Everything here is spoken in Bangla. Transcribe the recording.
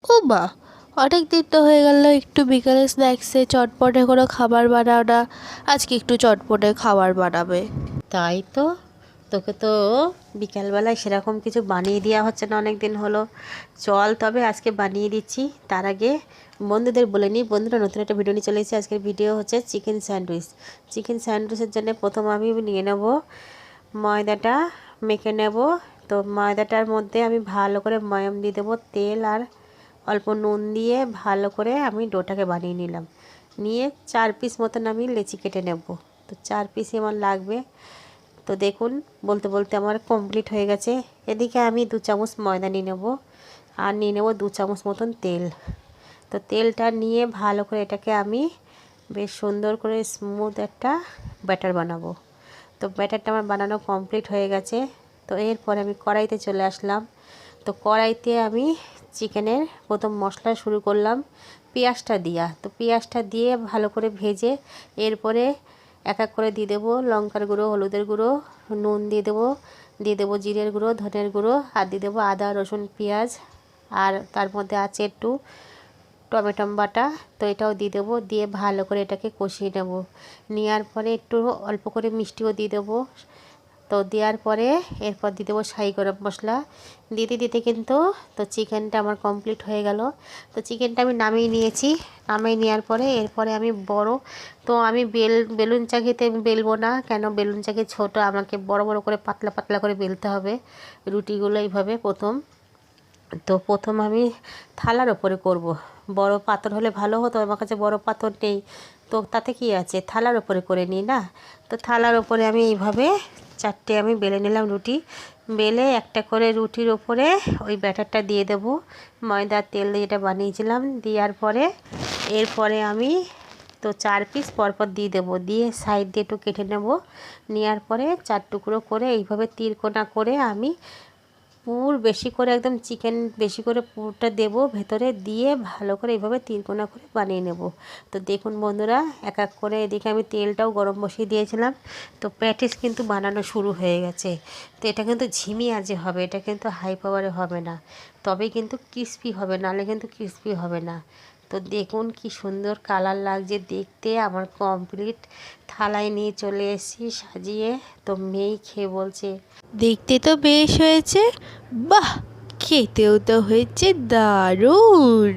ও বাহ! অনেক দিন তো হয়ে গেল একটু বিকালে স্ন্যাক্সে চটপটে কোনো খাবার বানাও না। আজকে একটু চটপটে খাবার বানাবে। তাই তো, তোকে তো বিকালবেলায় সেরকম কিছু বানিয়ে দেওয়া হচ্ছে না, অনেক দিন হলো। চল তবে আজকে বানিয়ে দিচ্ছি। তার আগে বন্ধুদের বলে নিই, বন্ধুরা নতুন একটা ভিডিও নিয়ে চলে এসেছি। আজকের ভিডিও হচ্ছে চিকেন স্যান্ডউইচ। চিকেন স্যান্ডউইচের জন্য প্রথম আমি নিয়ে নেব ময়দাটা, মেখে নেব। তো ময়দাটার মধ্যে আমি ভালো করে ময়াম দিয়ে দেবো, তেল আর অল্প নুন দিয়ে ভালো করে আমি ডোটাকে বানিয়ে নিলাম। নিয়ে 4 পিস মতন আমি লেচি কেটে নেব। তো 4 পিসই আমার লাগবে। তো দেখুন, বলতে বলতে আমার কমপ্লিট হয়ে গেছে। এদিকে আমি 2 চামচ ময়দা নিয়ে নেব, আর নিয়ে নেব 2 চামচ মতন তেল। তো তেলটা নিয়ে ভালো করে এটাকে আমি বেশ সুন্দর করে স্মুথ একটা ব্যাটার বানাবো। তো ব্যাটারটা আমার বানানো কমপ্লিট হয়ে গেছে। তো এরপরে আমি কড়াইতে চলে আসলাম। তো কড়াইতে আমি চিকেনের প্রথম মশলা শুরু করলাম পেঁয়াজটা দিয়া। তো পেঁয়াজটা দিয়ে ভালো করে ভেজে এরপরে এক এক করে দিয়ে দেবো লঙ্কার গুঁড়ো, হলুদের গুঁড়ো, নুন দিয়ে দেবো জিরের গুঁড়ো, ধনের গুঁড়ো, আর দিয়ে দেবো আদা রসুন পেঁয়াজ, আর তার মধ্যে আছে একটু টমেটো বাটা। তো এটাও দিয়ে দেবো, দিয়ে ভালো করে এটাকে কষিয়ে নেব। নেওয়ার পরে একটু অল্প করে মিষ্টিও দিয়ে দেবো। তো দেওয়ার পরে এরপর দিয়ে দেবো শাহি গরম মশলা। দিতে দিতে কিন্তু তো চিকেনটা আমার কমপ্লিট হয়ে গেল। তো চিকেনটা আমি নামিয়ে নিয়েছি। নামিয়ে নেওয়ার পরে এরপরে আমি তো আমি বেলুন চাকিতে আমি বেলবো না, কেন বেলুন চাকি ছোটো, আমাকে বড় বড় করে পাতলা পাতলা করে বেলতে হবে রুটিগুলো এইভাবে প্রথম আমি থালার ওপরে করব। বড় পাথর হলে ভালো হতো, আমার কাছে বড় পাথর নেই। তো তাতে কি আছে, থালার ওপরে করে নিই না। তো থালার ওপরে আমি এইভাবে 4টে আমি বেলে নিলাম রুটি। বেলে একটা করে রুটির ওপরে ওই ব্যাটারটা দিয়ে দেবো, ময়দার তেল দিয়ে এটা বানিয়েছিলাম। দেওয়ার পরে এরপরে আমি তো 4 পিস পরপর দিয়ে দেবো, দিয়ে সাইড দিয়ে একটু কেটে নেব। নেওয়ার পরে 4 টুকরো করে এইভাবে তিরকোনা করে আমি পুর বেশি করে একদম চিকেন বেশি করে পুরটা দেব ভেতরে, দিয়ে ভালো করে এইভাবে তিরকোনা করে বানিয়ে নেব। তো দেখুন বন্ধুরা, এক এক করে এদিকে আমি তেলটাও গরম বসিয়ে দিয়েছিলাম। তো প্যাটিস কিন্তু বানানো শুরু হয়ে গেছে। তো এটা কিন্তু ঝিমি আজে হবে, এটা কিন্তু হাই পাওয়ারে হবে না, তবেই কিন্তু ক্রিস্পি হবে, নাহলে কিন্তু ক্রিস্পি হবে না। তো দেখুন কি সুন্দর কালার লাগছে দেখতে। আমার কমপ্লিট থালায় নিয়ে চলে এসেছি সাজিয়ে। তো মেয়েই খেয়ে বলছে, দেখতে তো বেশ হয়েছে। বাহ! খেতেও তো হয়েছে দারুণ।